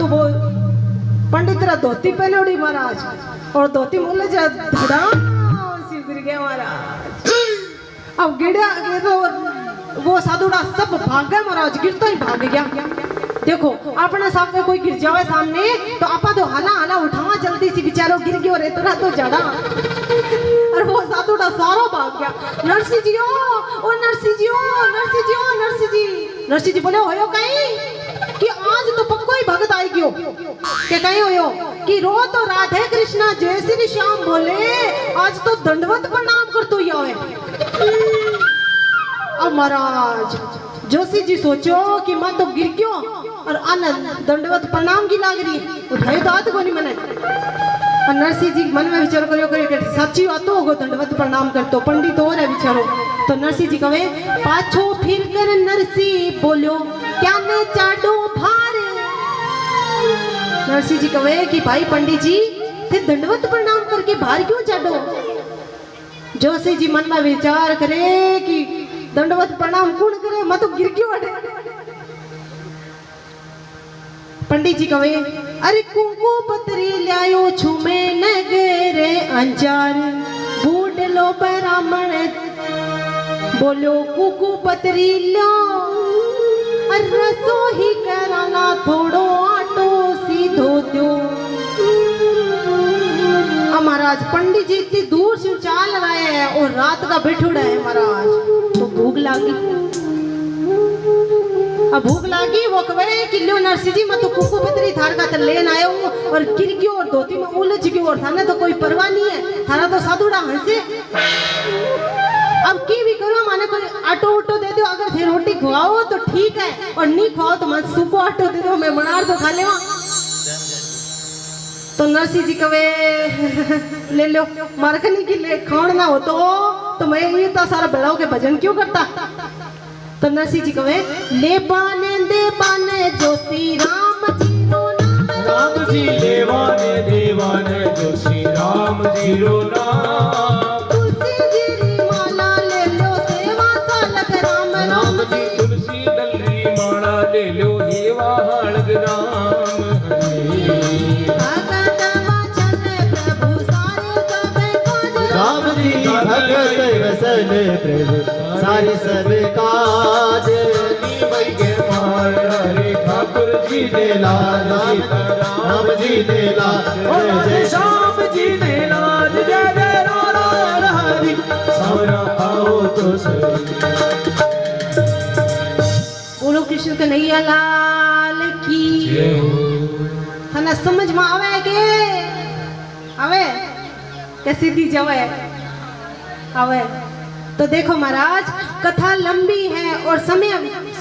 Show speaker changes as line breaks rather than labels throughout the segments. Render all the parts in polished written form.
वो पंडित रा धोती पहने उड़ी महाराज, और धोती मोले जा धड़ा सी गिर गया महाराज। अब गिरा वो साधुड़ा सब भाग गया महाराज, गिरता ही भाग गया। देखो अपने सामने कोई गिर जावे सामने तो आपा तो हाला हाला उठावा जल्दी सी, बेचारो गिर गयो रे तोरा तो जड़ा। और वो साधुड़ा सारा भाग गया। नरसिंह जी ओ नरसिंह जी ओ नरसिंह जी ओ नरसिंह जी। नरसिंह जी बोले होयो कहीं कि आज तो पक्को ही भगत आई गयो के कहीं होयो कि रो तो राधे कृष्णा जय श्री श्याम बोले, आज तो दंडवत प्रणाम कर तो ही आवे। अब महाराज जोशी जी सोचो कि मैं तो गिर गयो और आनंद दंडवत प्रणाम की लाग रही, उठाई तो आत को नहीं मने। और नरसिंह जी मन में विचार करियो कि सच्ची बात होगो दंडवत प्रणाम कर तो पंडित और है विचारो। तो नरसिंह जी कहे पाछो फिर कर नरसिंह बोलो क्या ने चाडो भार। नरसिंह जी कहे कि भाई पंडित जी फिर दंडवत प्रणाम करके भार क्यों चाडो। जोशी जी मन में विचार करे कि दंडवत प्रणाम कौन करे, मैं तो गिर क्यों अड़े। पंडित जी कहे अरे कुंकू पत्री लायो छुमे नगरे अंचार बूढ़ लो ब्राह्मण बोलो कुंकू पत्री लो रसो ही कराना थोड़ो आटो सीधो दो। महाराज पंडित जी इतनी दूर से चाल रहे हैं और रात का बैठुड़ा है महाराज, तो भूख लागी। अब भूख लागी वो कहे कि लो नरसिंह जी मैं तो कुकू पत्री थार का तर लेन आया हूँ और गिर गयो और धोती में उलझ गयो और थाने तो कोई परवाह नहीं है, थारा तो साधुड़ा हंसे। अब की भी करो माने कोई आटो उटो दे दो, अगर थे रोटी खुआओ तो ठीक है और नहीं खुआओ तो मैं सूखो आटो दे दो, मैं मनार तो खा लेवा। तो नरसिंह जी कवे ले लो मारकनी की ले खान ना हो तो मैं ये तो सारा बेड़ाओ के भजन क्यों करता। तो नरसिंह जी कवे ले बाने दे बाने जोशी राम जी रो नाम।
राम जी ले बाने दे बाने जोशी राम जी रो नाम।
तुलसी जी री माला ले लो सेवा सालक राम।
राम जी तुलसी दलरी माला ले लो हेवा हालग राम।
राम जी भगत वसल प्रभु सारे सब काज।
ठाकुर जी ने लाज
राम जी ने लाज
जय श्याम जी ने लाज जय जय राणा हरि सारा आओ तो सही।
बोलो कृष्ण कन्हैया लाल की। थाना समझ में आवे के आवे के सीधी जवे आवे। तो देखो महाराज कथा लंबी है और समय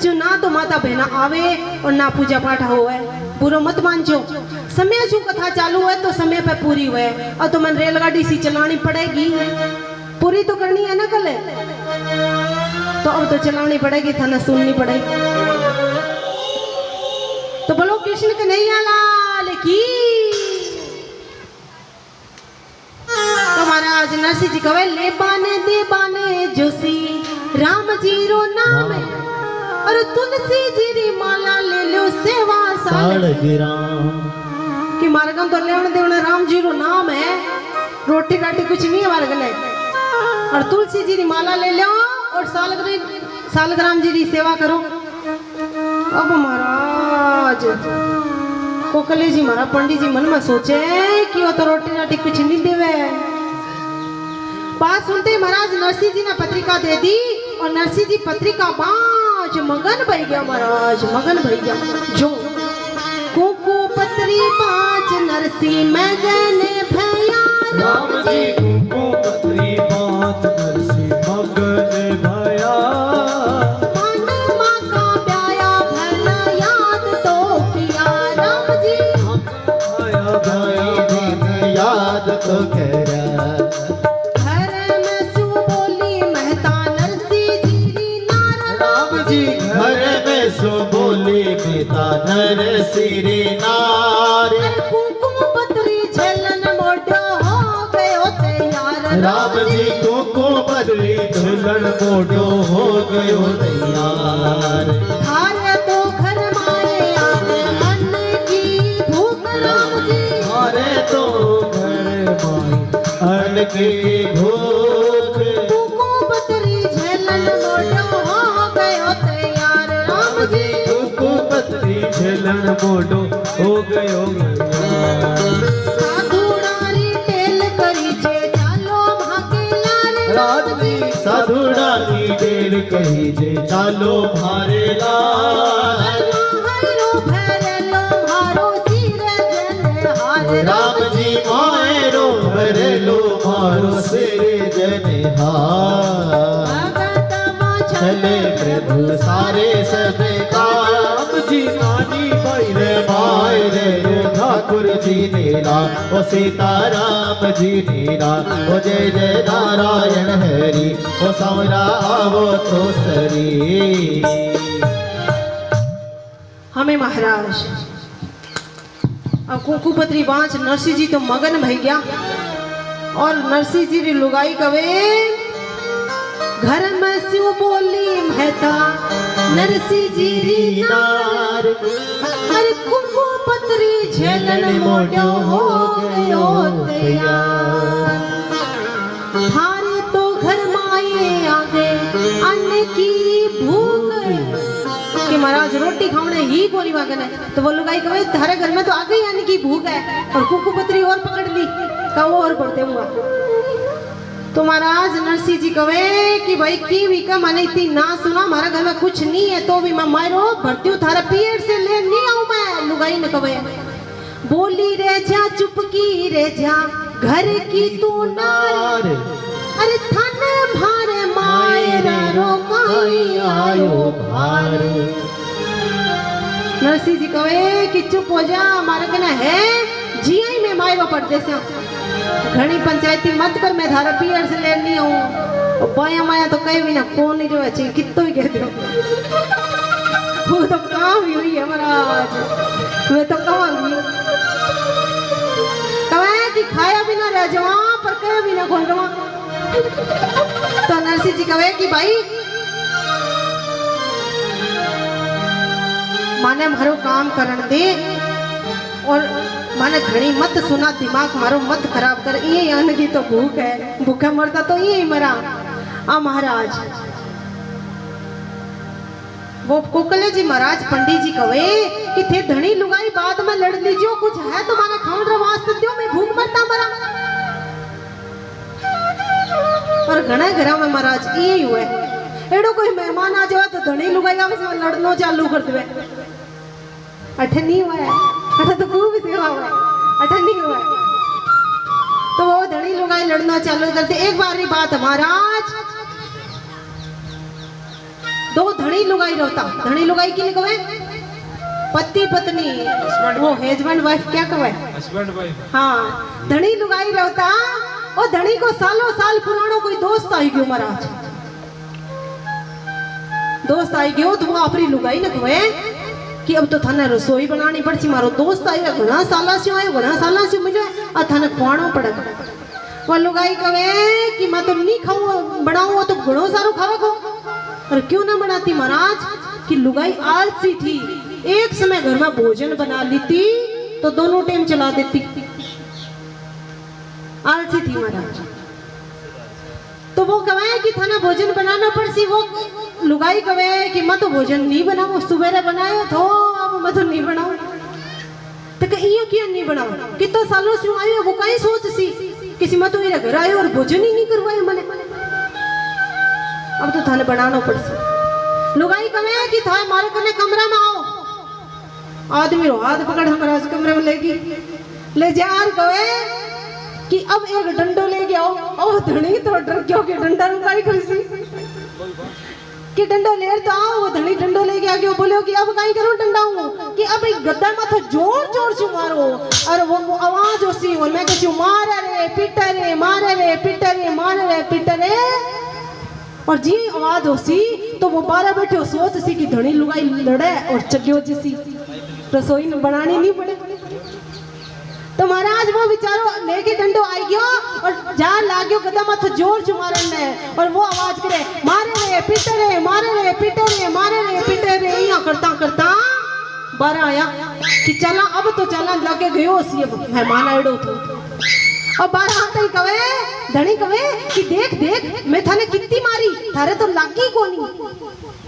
जो ना तो माता बहना आवे और ना पूजा पाठ होवे, बुरो मत मानजो। समय जो कथा चालू है तो समय पे पूरी हुए और तो मन रेलगाड़ी सी चलानी पड़ेगी, पूरी तो करनी है ना कल, तो अब तो चलानी पड़ेगी, थाना सुननी पड़ेगी। तो बोलो कृष्ण कन्हैया लाल की। तो महाराज नरसिंह जी कहे ले बाने दे बाने जोशी राम जी रो नाम और तुलसी जी री माला ले लो सेवा सालक
राम।
कि मार्गम तो लेवण देवण राम जी रो नाम है, रोटी राटी कुछ नहीं है मार्ग ने, और तुलसी जी री माला ले लो और सालक राम जी री सेवा करो। अब महाराज कोकले जी महाराज पंडित जी मन में सोचे कि वो तो रोटी राटी कुछ नहीं देवे। बात सुनते महाराज नरसिंह जी ने पत्रिका दे दी और नरसिंह जी पत्रिका बाज मगन भई गया महाराज, मगन भई गया। जो कुकू पत्री बाज नरसिंह मगन भया।
राम जी कुकू पत्री बाज नरसिंह मगन भया।
मन मां का प्याया भला याद तो किया। राम जी
आया भाई
याद तो करा। सो बोली पिता नर सिरी नार।
कुंकुम पत्री झलन मोटो हो गयो तैयार।
राम जी कुंकुम पत्री झलन मोटो हो गयो तैयार।
थारे तो घर मारे आगे मन की
जल की भूख
तुको पतरी झेलन मोटो हो गयो तैयार राम जी
तुको पतरी झेलन मोटो हो गयो
साधुडारी टेल करी छे चालो भागेला रे
राम जी साधुडानी टेल कही जे चालो भारेला
मायरो भरेलो मारो सिर जन हार
राम जी मायरो भरेलो मारो सिर जनिहार
भगत
चले प्रभु सारे सब काम जी नानी मायरे मायरे ठाकुर जी नीला ओ सीताराम जी नीला ओ जय जय नारायण हरि ओ सावरा आवो तो सरी।
हमें महाराज अब कुकुपत्री बाँच नरसिंह जी तो मगन भई गया और नरसिंह जी री लुगाई कवे घर में सिउ बोली महता नरसिंह जी री नार अरे कुकुपत्री झेलन मोटो हो गयो तैयार थारे तो घर माए आगे अन्न की भूख कि महाराज रोटी खाने ही बोली वागन है तो वो लुगाई कहे थारे घर में तो आ गई अन्न की भूख है और कुकुपत्री और पकड़ ली का वो और बढ़ते हुआ तो महाराज नरसिंह जी कहे कि भाई की भी का मैंने इतनी ना सुना हमारा घर में कुछ नहीं है तो भी मैं मारो भरती हूँ थारा पेड़ से ले नहीं आऊं मैं लुगाई ने कहे बोली रे जा चुपकी रे जा घर की तू नार अरे थाने भारे मायरा रोकाई आयो भार नरसिंह जी कहे कि चुप हो जा हमारे कने है जिया में मायरो पड़ते से घनी पंचायती मत कर मैं धारा पियर से ले नहीं आऊं बाया माया तो कहीं भी ना कौन नहीं जो चाहिए कितो ही कह दो वो तो काम ही हुई है महाराज मैं तो कहूंगी कहे कि खाया भी ना रह जावा पर कहे भी ना खोल रहा तो नरसिंह जी कहे कि भाई माने मारो काम करन दे और माने घणी मत सुना दिमाग मारो मत खराब कर ये अन्न की तो भूख है भूखा मरता तो ये मरा आ महाराज वो कोकले जी महाराज पंडित जी कहे कि थे धनी लुगाई बाद में लड़ लीजियो कुछ है तो माने खाऊं रे वास्ते दियो मैं भूख मरता मरा पर घणे घरा में महाराज ये हुए एडो कोई मेहमान आ जाए तो धनी लुगाई आवे से लड़नो चालू कर देवे अठे नहीं हुआ है अठे तो खूब सेवा हुआ है अठे नहीं हुआ है तो वो धनी लुगाई लड़ना चालू करते एक बार की बात महाराज दो धनी लुगाई रहता धनी लुगाई की कहे पति पत्नी वो हस्बैंड वाइफ क्या कहे
हस्बैंड वाइफ
हाँ धनी लुगाई रहता और धनी को सालों साल पुरानो कोई दोस्त आई गयो महाराज दोस्त आई गयो तो वो अपनी लुगाई ने कहे कि अब तो थाने रसोई बनानी पड़सी मारो दोस्त आया घना साला से आयो घना साला से मिले आ थाने खुआनो पड़े वो लुगाई कहे कि मैं तो नहीं खाऊं बनाऊं तो घणो सारो खावे को और क्यों ना बनाती महाराज कि लुगाई आलसी थी एक समय घर में भोजन बना लेती तो दोनों टाइम चला देती आलसी थी महाराज तो वो कहे कि थाना भोजन बनाना पड़सी वो लुगाई कहे कि मैं तो भोजन नहीं बनाऊं सुबह बनायो तो अब मैं तो नहीं बनाऊं तो ये क्यों नहीं बनाऊं कितो सालों से आयो वो कहीं सोच सी किसी में तो ये घर आयो और भोजन ही नहीं करवाए मैंने अब तो थाने बनाना पड़सी लुगाई कहे कि था हमारे कने कमरा में आओ आदमी रो हाथ पकड़ हमारा कमरे में लेगी ले जा कहे कि अब एक डंडो ले गया ओ धनी तो डर क्यों के डंडा रुकाई करसी कि डंडो ले तो आओ वो धनी डंडो ले गया क्यों बोलो कि अब काई करूं डंडाऊं कि अब एक गद्दा माथा जोर जोर से मारो और वो आवाज होसी और मैं कहती हूं मारे रे पिटे रे मारे रे पिटे रे मारे रे पिटे रे और जी आवाज होसी तो वो बारह बैठे सोच सी कि धनी लुगाई लड़े और चलियो जिसी रसोई में बनानी नहीं पड़े तो महाराज वो बेचारो लेके डंडो आई गयो और जा लाग्यो गदा माथे जोर से मारने और वो आवाज करे मारे रे पिटे रे मारे रे पिटे रे मारे रे पिटे रे या करता करता बारह आया कि चला अब तो चला लगे गयो सी मेहमान एड़ो तो और बारह आते ही कवे धनी कवे कि देख देख मैं थाने कितनी मारी थारे तो लागी कोनी।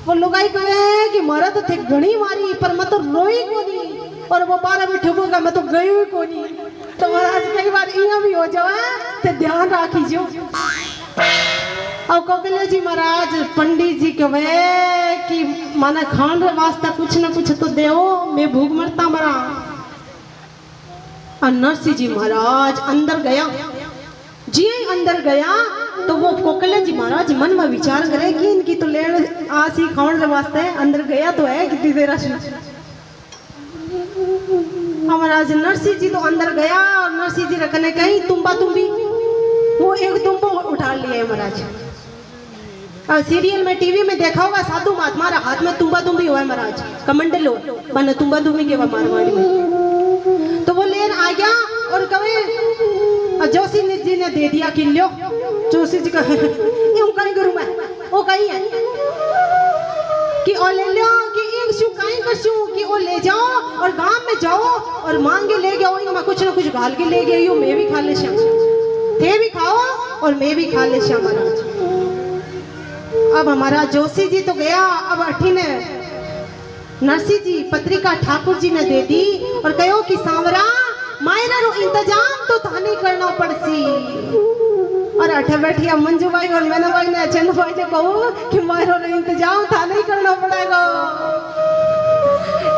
वो लुगाई कहे कि मारा तो थे घणी मारी पर मैं तो रोई कोनी और वो बारह में ठुकूंगा मैं तो गई हुई कोनी। तो महाराज कई बार इया भी हो जाए तो ध्यान राखी जो। अब कौकल्य जी महाराज पंडित जी कहे कि माना खान रे वास्ता कुछ न कुछ तो देओ मैं भूख मरता मरा। और नरसिंह जी महाराज अंदर गया। जी अंदर गया तो वो कौकल्य जी महाराज मन में विचार करे कि इनकी तो लेन आसी खान रे वास्ते अंदर गया तो है कितनी देर महाराज नरसिंह जी तो अंदर गया और नरसिंह जी रखने कहीं तुम्बा तुम्बी वो एक तुम्बो उठा लिया है महाराज। और सीरियल में टीवी में देखा होगा साधु महात्मा हाथ में तुम्बा तुम्बी हुआ है महाराज कमंडलो मैंने तुम्बा तुम्बी के मारवाड़ी में। तो वो लेन आ गया और कहे जोशी जी ने दे दिया कि लो। जोशी जी कहे यूं कहीं करूं मैं वो कहीं है कि ओ ले लो कि एक शू कहीं कर शू कि ओ ले जाओ और गांव में जाओ और मांग के ले गया मैं कुछ ना कुछ घाल के ले गई हूँ मैं भी खा ले श्याम थे भी खाओ और मैं भी खा ले श्याम महाराज। अब हमारा जोशी जी तो गया। अब अठी ने नरसिंह जी पत्रिका ठाकुर जी ने दे दी और कहो कि सांवरा मायरा रो इंतजाम तो थाने करना पड़सी। और अठे बैठी अब मंजू भाई और मैंने भाई ने चंद भाई ने कहो कि मायरा रो इंतजाम थाने ही करना पड़ेगा।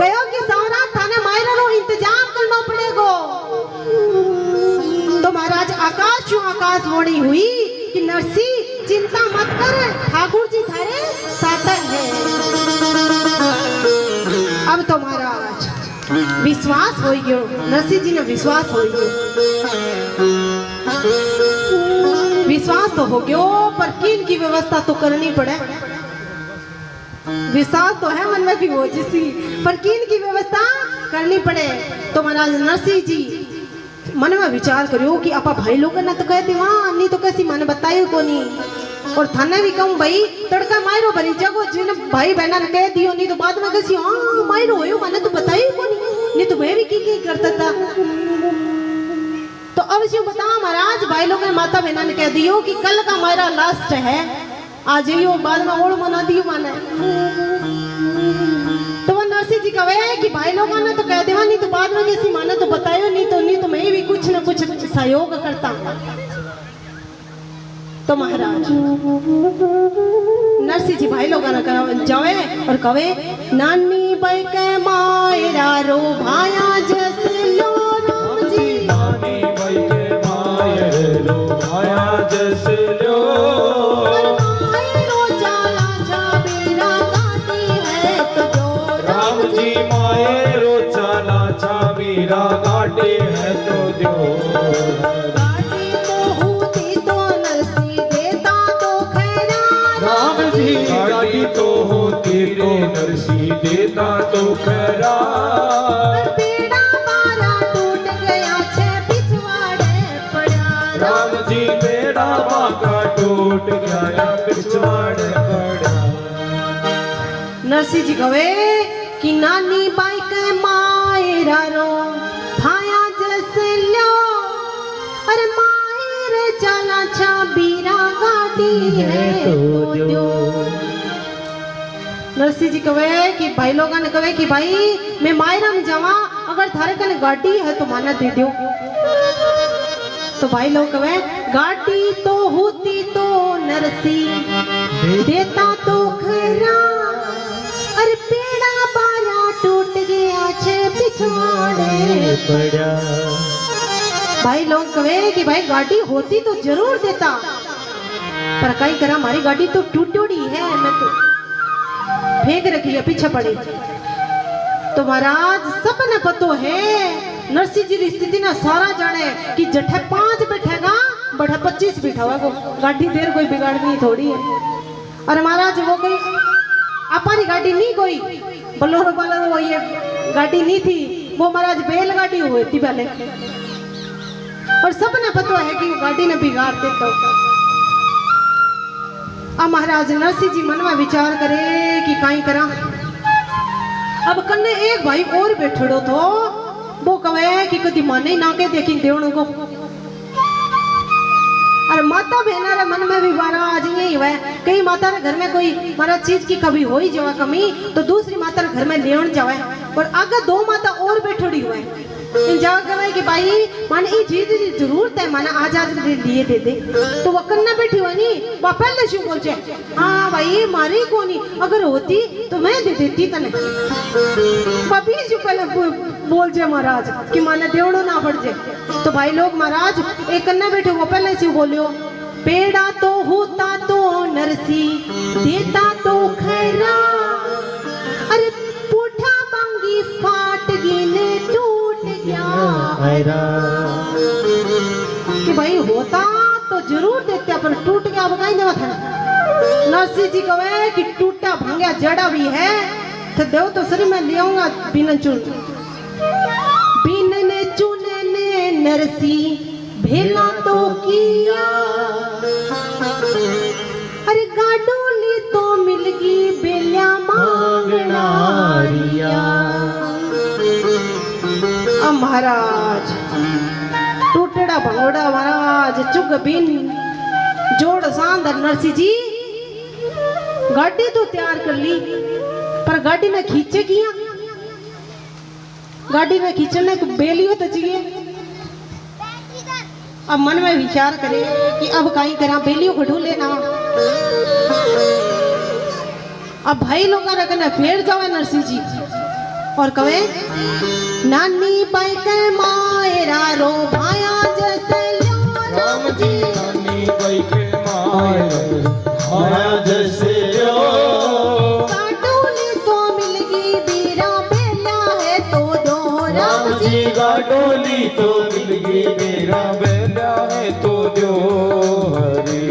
कहो कि सांवरा थाने मायरा रो इंतजाम करना पड़ेगा। तो महाराज आकाश आकाश वाणी हुई कि नरसिंह चिंता मत कर ठाकुर जी थारे साथ है। अब तो महाराज विश्वास हो गयो नरसिंह जी ने विश्वास हो गयो विश्वास तो हो गयो पर किन की व्यवस्था तो करनी पड़े। विश्वास तो है मन में भी हो जिसी पर किन की व्यवस्था करनी पड़े। तो महाराज नरसिंह जी मन में विचार करियो कि आपा भाई लोग ना तो कह दीवा नहीं तो कैसी मैंने बतायो को नहीं और थाने भी कहूँ भाई तड़का मायरो भरी जगो जिन भाई बहना ने कह दियो नहीं तो बाद में कैसी हाँ मायरो हो मैंने तो बतायो को नहीं तो मैं भी की करता था। तो अब क्यों बता महाराज भाई लोग ने माता बहना ने कह दियो कि कल का मायरा लास्ट है आ जाइयो बाद में और मना दियो माने। तो वो नरसिंह जी कहे कि भाई लोग ने तो कह देवा नहीं तो बाद में किसी माने तो बतायो नहीं तो मैं भी कुछ न कुछ सहयोग करता। तो महाराज नरसिंह जी भाई लोग जावे और कहे नानी बाई के मायरा रो भाया जस लो राम जी
नानी बाई के मायर रो भाया जस लो
मायरो चाला छाबीरा गाती है तो जो
राम जी मायरो चाला छाबीरा गाटे है तो दो
गाटी तो होती तो नरसिंह देता तो खैरा
राम जी गाड़ी तो होती तो नरसिंह देता तो खरा
पेड़ा मारा टूट गया छे पिछवाड़े पड़ा
राम जी बेड़ा बाका टूट गया पिछवाड़े पड़ा।
नरसिंह जी कहे कि नानी बाई के मायरा रो भाया जैसे लो अरे मायरे चला छाबीरा गाड़ी है तो दो। नरसिंह जी कहे कि भाई लोग ने कहे कि भाई मैं मायरा में जावा अगर थारे कने गाड़ी है तो माना दे दो। तो भाई लोग कहे गाड़ी तो होती तो नरसिंह देता तो खरा अरे पेड़ा बारा टूट गया छे पिछवाड़े
पड़ा।
भाई लोग कहे कि भाई गाड़ी होती तो जरूर देता पर कई करा हमारी गाड़ी तो टूटी है मैं तो फेंक रखी है पीछे पड़ी। तो महाराज सबने पतो है नरसिंह जी की स्थिति ना सारा जाने कि जठे 5 बैठेगा बढ़ा 25 बैठा हुआ वो गाड़ी देर कोई बिगाड़नी थोड़ी है। और महाराज वो कोई अपनी गाड़ी नहीं कोई बोलोरो बोलोरो ये गाड़ी नहीं थी वो महाराज बैलगाड़ी हुई थी पहले और सबने पता है कि गाड़ी ने बिगाड़ देता। अब महाराज नरसिंह जी मन में विचार करे कि काई करा। अब कन्ने एक भाई और बैठड़ो तो वो कहे कि कदी माने ना के देखी देवण को अरे माता बहना रे मन में भी महाराज यही हुआ कहीं माता रे घर में कोई महाराज चीज की कभी हो ही जावा कमी तो दूसरी माता रे घर में लेन जावे और आगे दो माता और बैठोड़ी हुए इन जगह कहे कि भाई माने ये चीज की जरूरत है माने आज के लिए दे दे तो वो कन्ना बैठी हुआ नहीं वो पहले शू बोलचे हाँ भाई मारी को नहीं अगर होती तो मैं दे देती तने पपी जो पहले बोल जे महाराज कि माने देवड़ो ना पड़ जे तो भाई लोग महाराज एक कन्ना बैठे वो पहले से बोलियो पेड़ा तो होता तो नरसी देता तो खैरा अरे पूठा बांगी फाट गिने टूट गया कि भाई होता तो जरूर देते पर टूट गया अब कहीं देवा था नरसी जी कहे कि टूटा भांगा जड़ा भी है तो देव तो सरी मैं ले आऊंगा बिना चुन बिनने चुनने नरसी भेला तो किया अरे गाडोली तो मिलगी बेलिया मांगना रिया महाराज टूटड़ा भंगोड़ा महाराज चुग बिन जोड़ सांदर नरसी जी गाड़ी तो तैयार कर ली पर गाड़ी ने खींचे किया गाड़ी में खींचने को बेलियो तो चाहिए अब मन में विचार करे कि अब कहीं करा बेलियों को ढूंढ लेना अब भाई लोग रखना फेर जावे नरसिंह जी और कहे नानी बाई के मायरा रो भाया जैसे
राम जी नानी बाई के माया जैसे
गाडोली तो मिलगी बीरा बेला है तो दो
राम जी गाडोली तो मिलगी मेरा बेला है तो दो हरी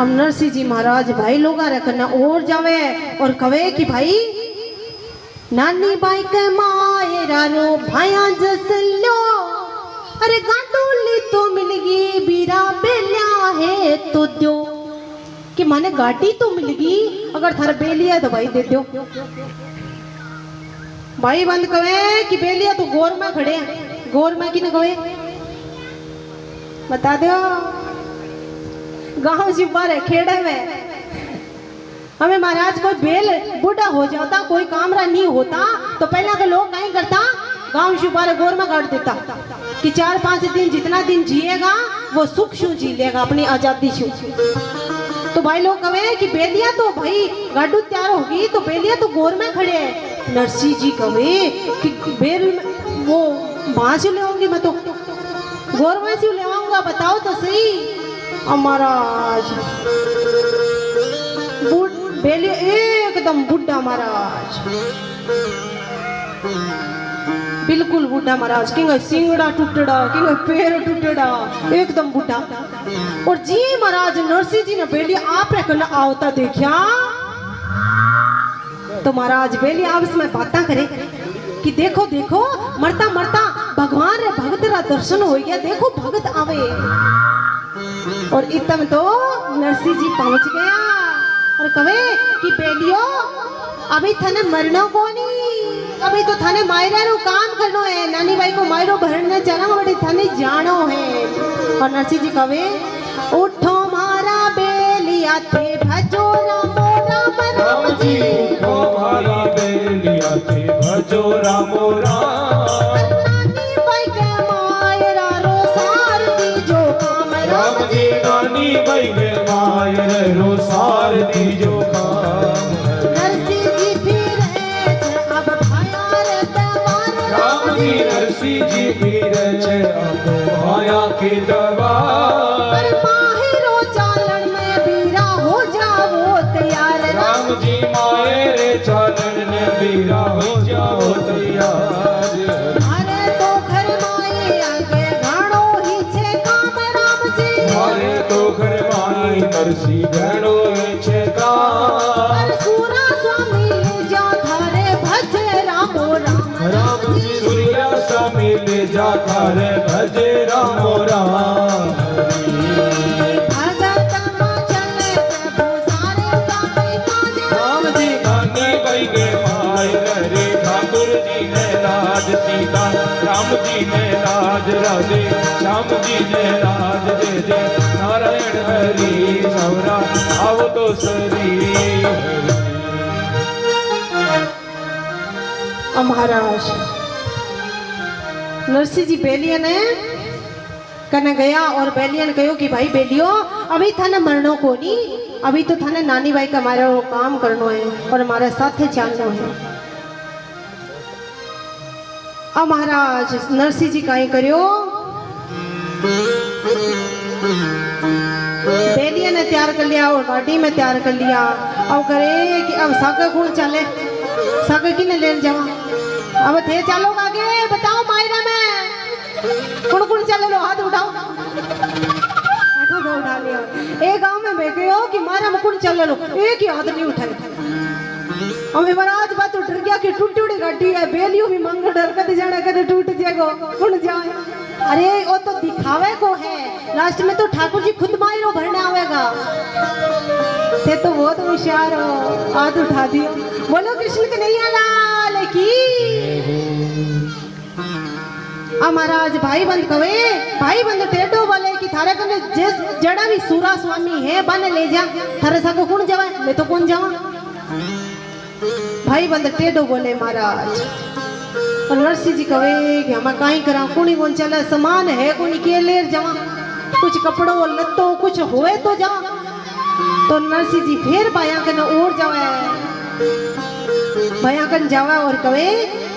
अब नरसिंह जी महाराज भाई लोग रखना और जावे और कहे कि भाई नानी बाई के मायरा रो भाया जसलो अरे गाडोली तो मिलगी बीरा बेलिया है तो दो कि माने गाड़ी तो मिलगी अगर थारा बेलिया तो भाई दे दो भाई बंद कहे कि बेलिया तो गोर में खड़े हैं गोर में कि न कहे बता दो गांव शिवा है खेड़े में हमें महाराज कोई बेल बूढ़ा हो जाता कोई कामरा नहीं होता तो पहला के लोग नहीं करता गांव शिवा गोर में काट देता कि 4-5 दिन जितना दिन जिएगा वो सुख शू जी लेगा अपनी आजादी शू तो भाई लोग कहे कि बेलिया तो भाई गाडू तैयार होगी तो बेलिया तो गोर में खड़े हैं नरसिंह जी कहे कि बेल वो वहां से ले आऊंगी मैं तो गोर में से ले आऊंगा बताओ तो सही महाराज बेलिया एकदम बुढ़ा महाराज बिल्कुल बुढ़ा महाराज किंग सिंगड़ा टूटड़ा किंग पैर टूटड़ा एकदम बुढ़ा और जी महाराज नरसिंह जी ने बेलिया आप रखना आवता देखा तो महाराज बेलिया आपस में बातें करे कि देखो देखो मरता मरता भगवान रे भगत रा दर्शन हो गया देखो भगत आवे और इतम तो नरसिंह जी पहुंच गया और कहे कि बेलियो अभी थाने मरना को नहीं अभी तो थाने मायरा रो काम करनो है नानी भाई को मायरो भरने जाना बड़ी थाने जानो है और नरसिंह जी कहे उठो मारा बेलिया थे भजो रामो राम
राम जी उठो मारा बेलिया थे भजो रामो राम
नानी भाई के मायरा रो सार दीजो काम
राम जी नानी भाई के मायरा रो सार दीजो काम
नरसिंह जी फिर अब भाया रे दवार
राम जी नरसिंह जी फिर अब माया की दवार
माहिरो चालन में बीरा हो जाओ तैयार
राम जी मायरे चालन में बीरा हो जाओ तैयार
अरे तो घर माए आगे घाड़ो ही छे काम राम जी
मारे तो घर माई नरसिंह घणो छे काम
सूरा स्वामी ले जा थारे भज रामो राम
राम जी सूर्या स्वामी ले जा थारे भज रामो राम
भगत मां चले प्रभु सारे स्वामी माने
राम जी नानी भाई के माय रे ठाकुर जी ने लाज सीता राम जी ने लाज राजे श्याम जी ने राज जय जय नारायण हरि सवरा आओ तो सरी हरि।
महाराज नरसिंह जी बेलिया ने कने गया और बेलिया ने कहो कि भाई बेलियो अभी थाने मरनो को नहीं, अभी तो थाने नानी भाई का हमारा वो काम करनो है और हमारे साथ चलना है। अब महाराज नरसिंह जी कहीं करियो, बेलिया ने तैयार कर लिया और गाड़ी में तैयार कर लिया। अब करे कि अब सागर कौन चले, सागर की ने लेन जावा। अब थे चलो आगे बताओ मायरा में कौन चले लो, हाथ उठाओ। हाथों को उठा लिया। एक गांव में मैं गयो कि मारा मुकुट चले लो, एक ही हाथ नहीं उठाए। हमें महाराज बात तो डर गया कि टूटी उड़ी गाड़ी है, बेलियो भी मांग डर कदे जाने कदे टूट जाएगा कौन जाए। अरे वो तो दिखावे को है, लास्ट में तो ठाकुर जी खुद मायरो भरने आवेगा। थे तो बहुत होशियार हो, हाथ उठा दियो। बोलो कृष्ण कन्हैया लाल की। महाराज भाई बंद कवे, भाई बंद टेढ़ो वाले की थारे कने जड़ा भी सूरा स्वामी है बने ले जा, थारे साथ कौन जावे, मैं तो कौन जावा। भाई बंद टेढ़ो बोले महाराज। और नरसिंह जी कवे कि हम काई करा, कुणी कौन चले, समान है कुणी के ले जावा, कुछ कपड़ो लत्तो कुछ होए तो जा। तो नरसिंह जी फिर भाया कने और जावे, भाया कन जावे और कवे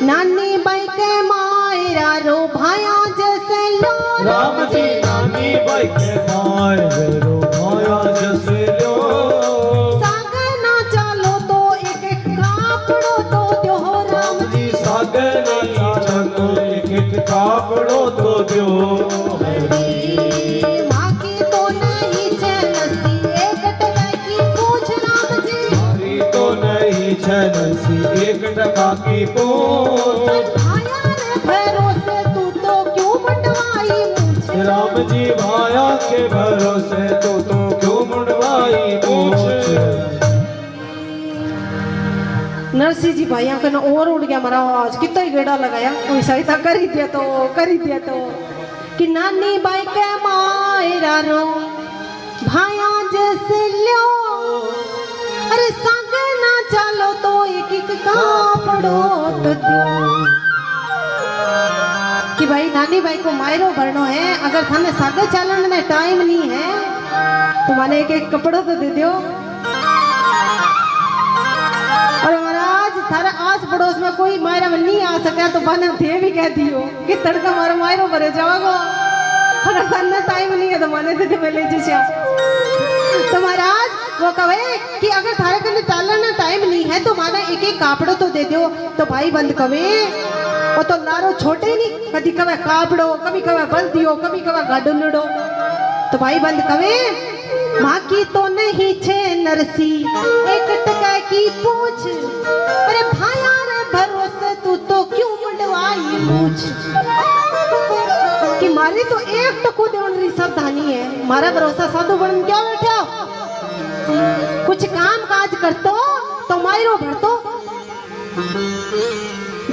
नानी बाई के मायरा रो भाया जैसे लो।
राम जी नानी बाई के मायरा रो भाया जैसे लो।
सागर ना चालो तो एक एक कापड़ो तो दो राम जी।
सागर ना चालो एक एक कापड़ो तो दो।
माँ की तो नहीं छनसी एक टका की पूछ राम जी।
मारी तो नहीं छनसी एक टका की पूछ।
भाया रे भरोसे तू तो क्यों मंडवाई मूछ।
राम जी भाया के भरोसे तो क्यों मुंडवाई मूछ।
नरसिंह जी भाइयों कन और उड़ गया महाराज, कितना ही गेड़ा लगाया, कोई सहायता कर ही दिया तो कि नानी बाई के मायरा रो भाया जैसे लो। अरे संगे ना चलो तो एक एक कापड़ो तो दो। कि भाई नानी भाई को मायरो भरनो है, अगर थाने सागे चलन में टाइम नहीं है तो माने एक एक कपड़ो तो दे दो। और महाराज थारा आस पड़ोस में कोई मायरा में नहीं आ सका तो बने थे भी कह दियो कि तड़का मारो मायरो भरे जाओगो, अगर थाने टाइम नहीं है तो माने दे मैं ले जा। तो महाराज वो कहे कि अगर थारे कने टालना टाइम नहीं है तो माना एक एक कापड़ो तो दे दो। तो भाई बंद कवे वो तो लारो छोटे ही नहीं, कभी कवे कापड़ो, कभी कवे बंद दियो, कभी कवे गाडो लड़ो। तो भाई बंद कवे माँ की तो नहीं छे नरसी एक टका की पूछ। अरे भाया रे भरोसे तू तो क्यों मंडवाई मूछ। कि मारी तो एक टको देवन री सावधानी है, मारा भरोसा साधु बन क्या बैठा, कुछ काम काज करतो तो मायरो भरतो।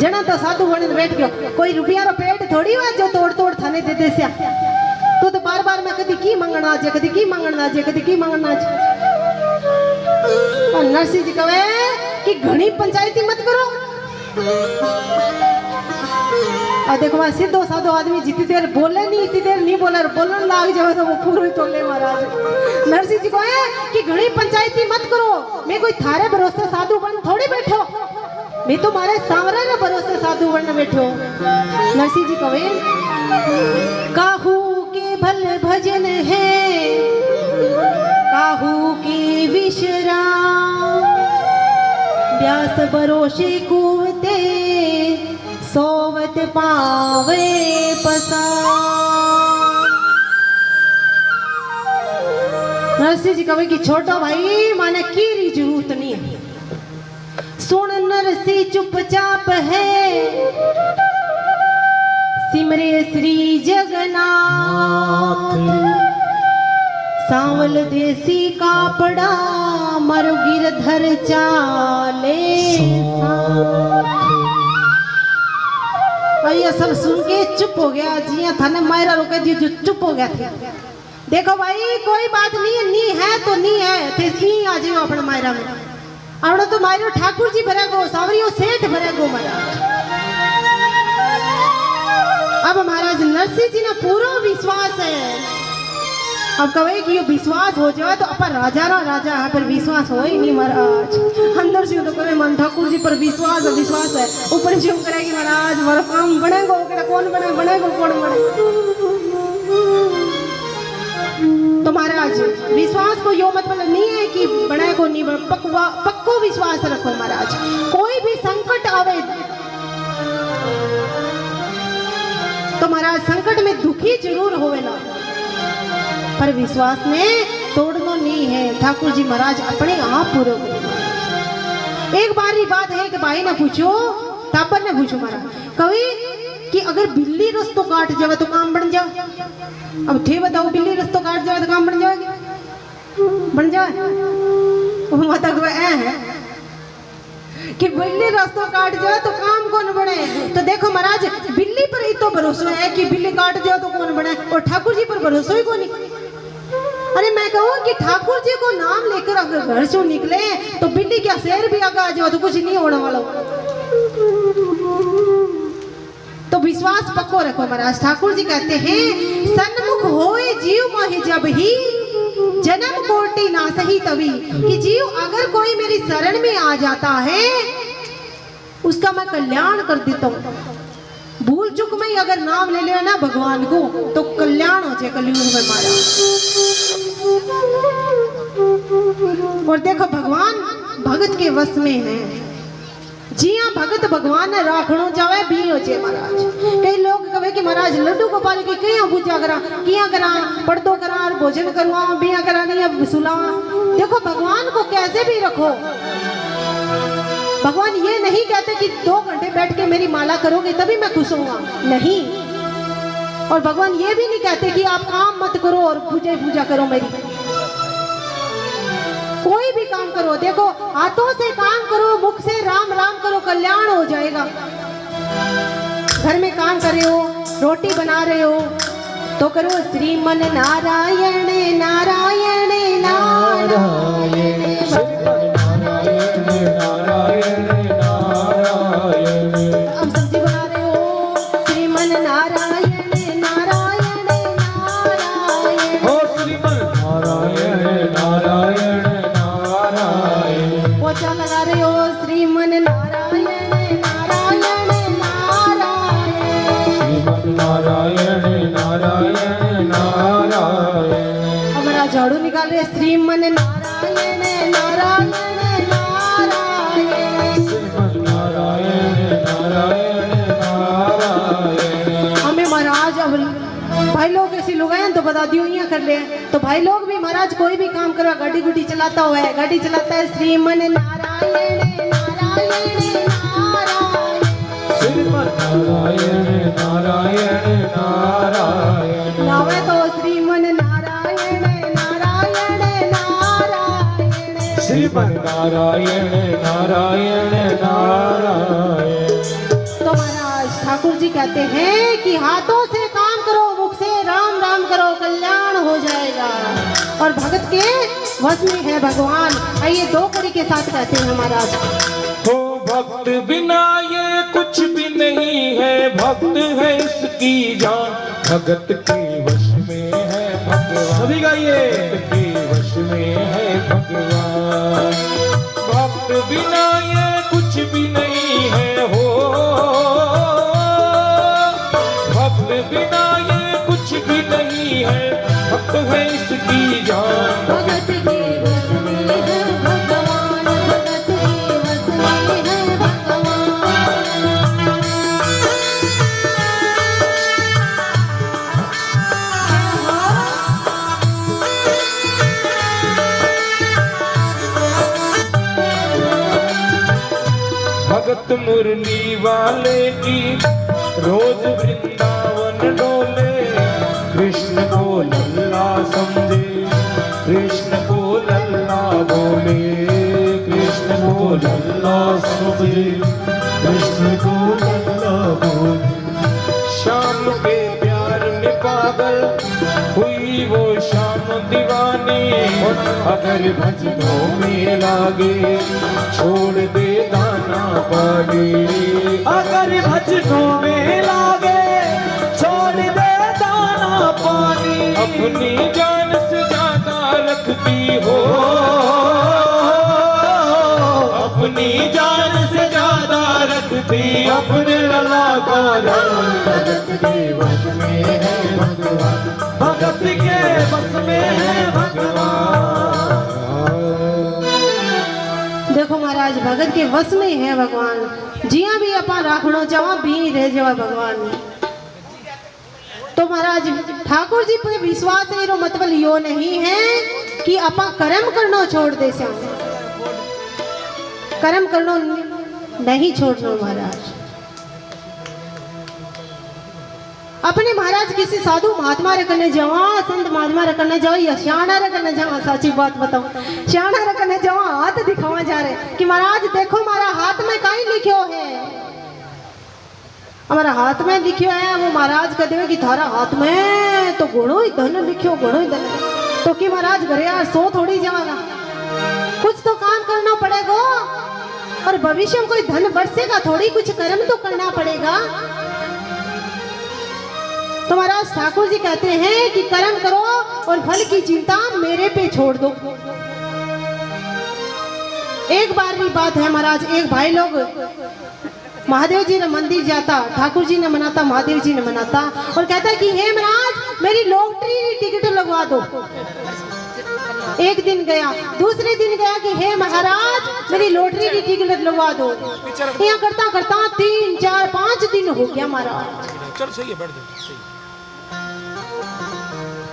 जना तो साधु बन बैठ गयो, कोई रुपया रो पेट थोड़ी हुआ जो तोड़ तोड़ थाने दे दे से। तो बार बार मैं कदी की मंगना जे, कदी की मंगना जे, कदी की मंगना जे। और नरसिंह जी कहे कि घणी पंचायती मत करो। और देखो वहां सीधो साधो आदमी जितनी देर बोले नहीं इतनी देर नहीं बोले, बोलने लाग जाए तो वो पूरा ही तोले महाराज। नरसिंह जी कहे कि घणी पंचायती मत करो, मैं कोई थारे भरोसे साधु बन थोड़ी बैठो, मैं तो मारे सांवरे रे भरोसे साधु बन बैठो। नरसिंह जी कहे काहू के भल भजन है, काहू के विश्राम, व्यास भरोसे कुवते सोवत पावे पसा। नरसिंह जी कहे कि छोटो भाई माने की जरूरत नहीं है, सुन नरसिंह चुपचाप है, सिमरे श्री जगन्नाथ, सांवल देसी कापड़ा मरु गिरधर चाले। और ये सब सुन के चुप हो गया। जिया थाने मायरा रोके दियो जो चुप हो गया थे। देखो भाई कोई बात नहीं है, नी है तो नी है, थे ई आ जियो अपने मायरा में। आवड़ो तो मायरो ठाकुर जी भरेगो, सावरियो सेठ भरेगो महाराज। अब महाराज नरसिंह जी ने पूरा विश्वास है। अब कहे कि ये विश्वास हो जाए तो अपन राजा है, पर विश्वास हो ही नहीं महाराज। अंदर से तो कहे मन ठाकुर जी पर विश्वास है, ऊपर से करेगी महाराज मेरा काम बनेगा, कौन बनेगा कौन बने। तो महाराज विश्वास को यो मतलब नहीं है कि बने को नहीं, पक्को विश्वास रखो महाराज। कोई भी संकट आवे तो महाराज संकट में दुखी जरूर होवे ना, पर विश्वास ने तोड़ना नहीं है। ठाकुर जी महाराज अपने आप पूरे करेंगे। एक बार ही बात है कि भाई ने पूछो, तापर ने पूछो महाराज कवि कि अगर बिल्ली रस्तो काट जावे तो काम बन जाए। अब थे बताओ बिल्ली रस्तो काट जावे तो काम बन जाए मतलब है कि बिल्ली रास्ता काट जाए तो काम कौन बने। तो देखो महाराज बिल्ली पर ही तो भरोसा है कि बिल्ली काट जाए तो कौन बने, और ठाकुर जी पर भरोसा ही कौन नहीं। अरे मैं कहूँ कि ठाकुर जी को नाम लेकर अगर घर से निकले तो बिल्ली क्या शेर भी आगे आ जाए तो कुछ नहीं होने वाला। तो विश्वास पक्को रखो महाराज। ठाकुर जी कहते हैं सन्मुख होए जीव मोहि जब ही जन्म कोटि ना सही तभी, कि जीव अगर कोई मेरी शरण में आ जाता है उसका मैं कल्याण कर देता हूँ। भूल चुक में ही अगर नाम ले लिया ना भगवान को तो कल्याण हो जाए कलयुग में हमारा। और देखो भगवान भगत के वश में है। जी हाँ भगत भगवान ने राखणो चाहे भी हो जाए महाराज। कई लोग कहे कि महाराज लड्डू गोपाल की कहीं पूजा करा, किया करा, पर्दो करा, भोजन करवा, बिया करा नहीं सुलावा। देखो भगवान को कैसे भी रखो। भगवान ये नहीं कहते कि 2 घंटे बैठ के मेरी माला करोगे तभी मैं खुश होऊंगा, नहीं। और भगवान ये भी नहीं कहते कि आप काम मत करो और पूजा करो मेरी। कोई भी काम करो, देखो हाथों से काम करो, मुख से राम राम करो, कल्याण हो जाएगा। घर में काम कर रहे हो, रोटी बना रहे हो तो करो श्रीमन नारायण नारायण नारायण। अब सब्जी बना रहे हो श्रीमन नारायण नारायण नारायण।
हो श्रीमन नारायण नारायण नारायण।
पोछा लगा रहे हो श्रीमन नारायण नारायण नारायण।
श्रीमन नारायण नारायण नारायण।
हमारा झाड़ू निकाल रहे श्रीमन नारायण नारायण नारायण।
श्रीमन नारायण नारायण नारायण।
हमें महाराज अब भाई लोग ऐसी लोग हैं तो बता दियो यहाँ कर ले। तो भाई लोग भी महाराज कोई भी काम करो, गाड़ी गुड़ी चलाता हुआ है, गाड़ी चलाता है श्रीमन नारायण नारायण नारायण।
श्रीमन नारायण नारायण नारायण।
नावे तो श्रीमन नारायण नारायण नारायण।
श्रीमन नारायण नारायण नारायण।
तो महाराज ठाकुर जी कहते हैं कि हाथों से काम करो, मुख से राम राम करो, कल्याण हो जाएगा। और भगत के वश में है भगवान। आइए 2 कड़ी के साथ कहते हैं महाराज।
हो भक्त बिना ये कुछ भी नहीं है, भक्त है इसकी जान, भगत के वश में है भगवान। सभी गाइए। भगत के वश में है भगवान। भक्त बिना ये कुछ भी नहीं है। हो भक्त बिना ये कुछ भी नहीं है, भक्त है इसकी जान।
भगत के वश में है भगवान, भगत के वश में है भगवान।
भगत मुरली वाले की रोज वृंदावन डोले, कृष्ण को लल्ला समझे, कृष्ण को लल्ला बोले, कृष्ण को लल्ला समझे, कृष्ण को लल्ला बोले। अगर भजनों में लागे छोड़ दे दाना पानी।
अगर भजनों में लागे छोड़ दे दाना पानी।
अपनी जान से ज्यादा रखती हो, अपनी जान से ज्यादा रखती,
अपने लला का रंग भगत के वश में है भगवान, भगत के वश में है भगवान।
देखो महाराज, भगत के वश में है भगवान। जिया भी अपन राखणो जवा भी रह जावा भगवान। तो महाराज ठाकुर जी पे विश्वास है, रो मतलब यो नहीं है कि अपन कर्म करनो छोड़ दे से, कर्म करनो नहीं छोड़ना महाराज। अपने महाराज किसी साधु महात्मा रे कने जावा, संत महात्मा रे कने जावा या श्याणा रे कने जावा, सच्ची बात बताऊं, श्याणा रे कने जावा हाथ दिखावा जा रहे कि महाराज देखो हमारा हाथ में काई लिखियो है, हमारा हाथ में लिखियो है। वो महाराज कह देवे कि थारा हाथ में तो गुणो ही धन लिखियो, गुणो ही धन। तो कि महाराज घरे यार सो थोड़ी जावागा, कुछ तो काम करना पड़ेगा और भविष्य में कोई धन बरसेगा थोड़ी, कुछ कर्म तो करना पड़ेगा। तो महाराज ठाकुर जी कहते हैं कि कर्म करो और फल की चिंता मेरे पे छोड़ दो। एक बार की बात है महाराज, एक भाई लोग महादेव जी ने मंदिर जाता, ठाकुर जी ने मनाता, महादेव जी ने मनाता और कहता कि हे महाराज मेरी लॉटरी टिकट लगवा दो। एक दिन गया, दूसरे दिन गया कि हे महाराज मेरी लॉटरी की टिकट लगवा दो। यहाँ करता करता 3, 4, 5 दिन हो गया महाराज।
चल सही है, बैठ जा।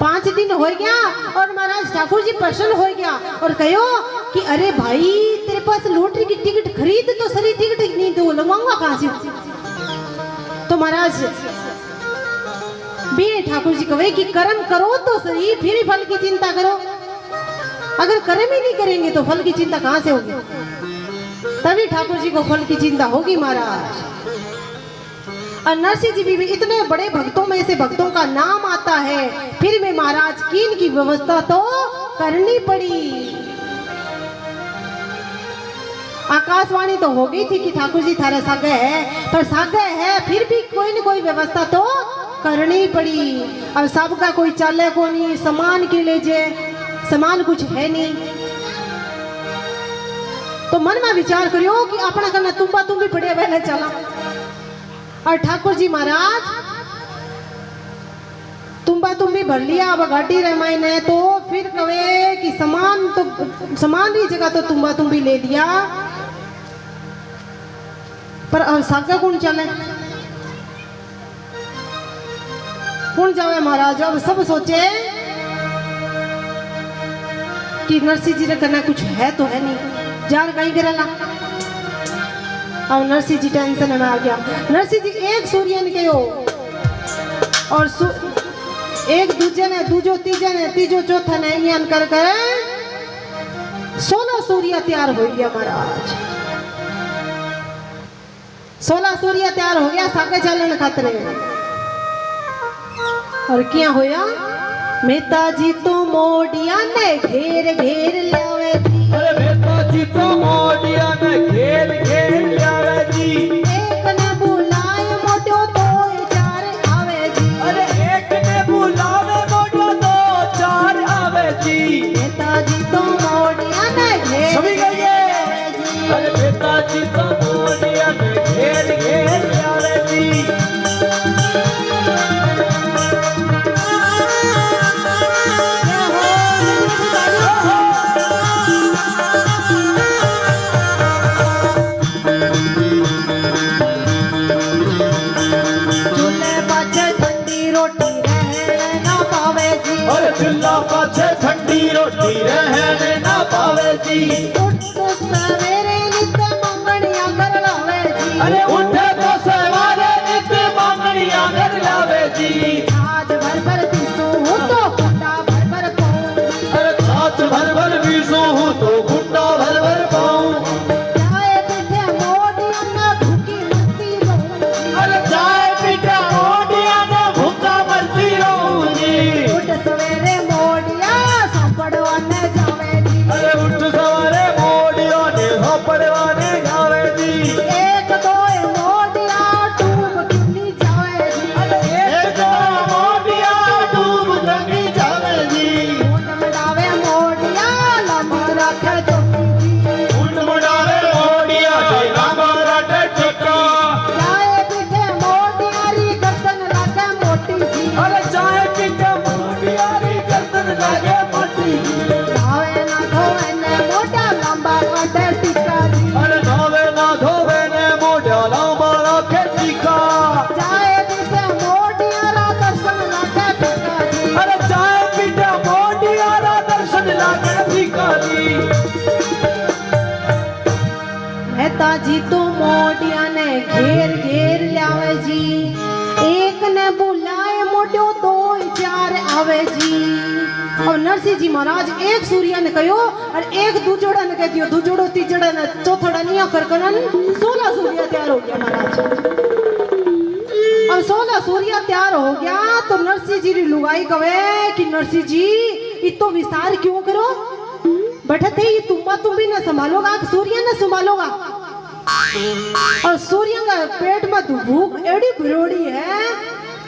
5 दिन हो गया और महाराज ठाकुर जी प्रसन्न हो गया और कहो कि अरे भाई तेरे पास लॉटरी की टिकट खरीद तो सही, टिकट नहीं तो लगवाऊंगा कहां से। तो महाराज भी ठाकुर जी कहे कि कर्म करो तो सही, फिर फल की चिंता करो। अगर कर्म ही नहीं करेंगे तो फल की चिंता कहां से होगी, तभी ठाकुर जी को फल की चिंता होगी महाराज। और नरसिंह जी भी इतने बड़े भक्तों में से भक्तों का नाम आता है, फिर भी महाराज कीन की व्यवस्था तो करनी पड़ी। आकाशवाणी तो हो गई थी कि ठाकुर जी थारे सागे है, पर सागे है फिर भी कोई न कोई व्यवस्था तो करनी पड़ी। अब सबका कोई चले को नहीं, सामान के ले जे सामान कुछ है नहीं, तो मन में विचार करियो कि अपना करना तुम्बा तुम भी पड़े पहले चला। और ठाकुर जी महाराज तुम्बा तुम भी भर लिया, अब गाड़ी रमाई ने तो फिर कहे कि सामान तो सामान की जगह तो तुम्बा तुम भी ले लिया, पर अब सागा कौन चले, कौन जावे महाराज। अब सब सोचे कि नरसिंह जी ने करना कुछ है तो है नहीं, जार कहीं करेला। अब नरसिंह जी टेंशन में आ गया। नरसिंह जी एक सूर्य ने कहो और एक दूजे ने, दूजो तीजे ने, तीजो चौथा ने यान कर 16 सूर्य तैयार हो गया महाराज। 16 सूर्य तैयार हो गया सागे चलन खातरे। और क्या होया, मेहता जी तो मोडिया ने घेर घेर लावे जी।
अरे मेहता जी तो मोडिया ने घेर घेर लावे जी।
एक ने बुलाए मोटो तो 4 आवे जी।
अरे एक ने बुलावे मोटो तो 4 आवे जी।
मेहता जी तो मोडिया ने घेर
सभी गए
जी।
अरे मेहता जी तो मोडिया ने घेर घेर लावे जी। चूल्हा पाछे ठंडी रोटी रहने ना पावे जी।
उठ सवेरे नित मंगनिया कर लावे जी।
अरे उठे तो सवारे नित मंगनिया कर लावे जी।
छाछ भर भर पीसू हूँ तो गुंडा भर भर पाऊँ।
अरे छाछ भर भर पीसू हूँ तो गुंडा भर भर पाऊँ।
चाय पीठे मोडिया ना भूखी मरती रहूँ।
अरे चाय पीठे मोडिया ना भूखा मरती रहूँ जी।
उठ सवेरे मोडिया सांपड़वा पिताजी तो मोटिया ने घेर घेर लावे जी, एक ने बुलाए मोटियो दो चार आवे जी। और नरसिंह जी महाराज एक सूर्या ने कहो और एक दूजोड़ा ने कह दियो, दूजोड़ो तीजड़ा ने चौथड़ा निया कर करन 16 सूर्या तैयार हो गया महाराज। और 16 सूर्या तैयार हो गया तो नरसिंह जी री लुगाई कहे कि नरसिंह जी इतो विस्तार क्यों करो, बैठे ये तुम भी ना संभालोगा, सूर्य ना संभालोगा। और सूर्य का पेट में भूख एड़ी बिरोड़ी है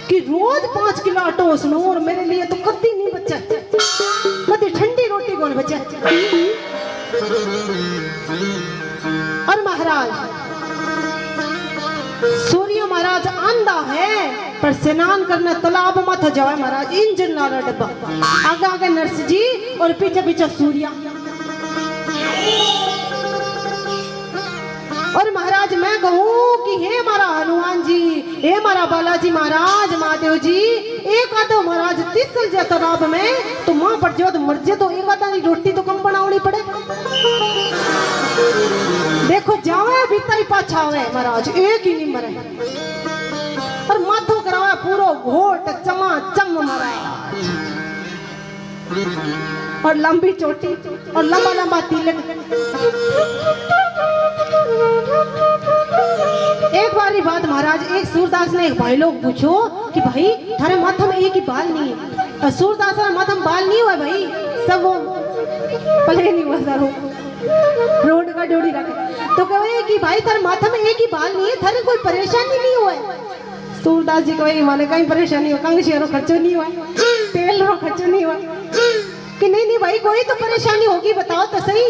कि रोज 5 किलो आटो उसनो, और मेरे लिए तो कभी नहीं बचा, कभी ठंडी रोटी कौन बचा। और महाराज सूर्य महाराज आंधा है पर स्नान करने तालाब मत जाए महाराज, इंजन लारा डब्बा, आगे आगे नरसिंह जी और पीछे पीछे सूर्या। और महाराज मैं कहूँ कि हे मारा हनुमान जी, हे मारा बालाजी महाराज, महादेव जी, एक आधो महाराज तिसल जाए तालाब में तो मां पड़ जाओ तो मर जाए, तो एक आधा रोटी तो कम बनानी पड़े। देखो जावे बीता ही पाछा आवे महाराज, एक ही नहीं मरे। और माथो करावे पूरो घोट चमा चम महाराज, और लंबी चोटी और लंबा लंबा तिलक। एक बारी बात महाराज, एक सूरदास ने एक भाई लोग पूछो कि भाई थारे माथा में एक ही बाल नहीं है। और सूरदास का माथा में बाल नहीं हुआ भाई, सब वो पले नहीं हुआ सारो रोड का डोरी रखे। तो कहे कि भाई थारे माथा में एक ही बाल नहीं है, थारे कोई परेशानी नहीं हुआ। सूरदास जी कहे माने कहीं परेशानी हो, कहीं शेरो खर्चो नहीं हुआ, तेल रो खर्चो नहीं हुआ। कि नहीं भाई कोई तो परेशानी होगी, बताओ तो सही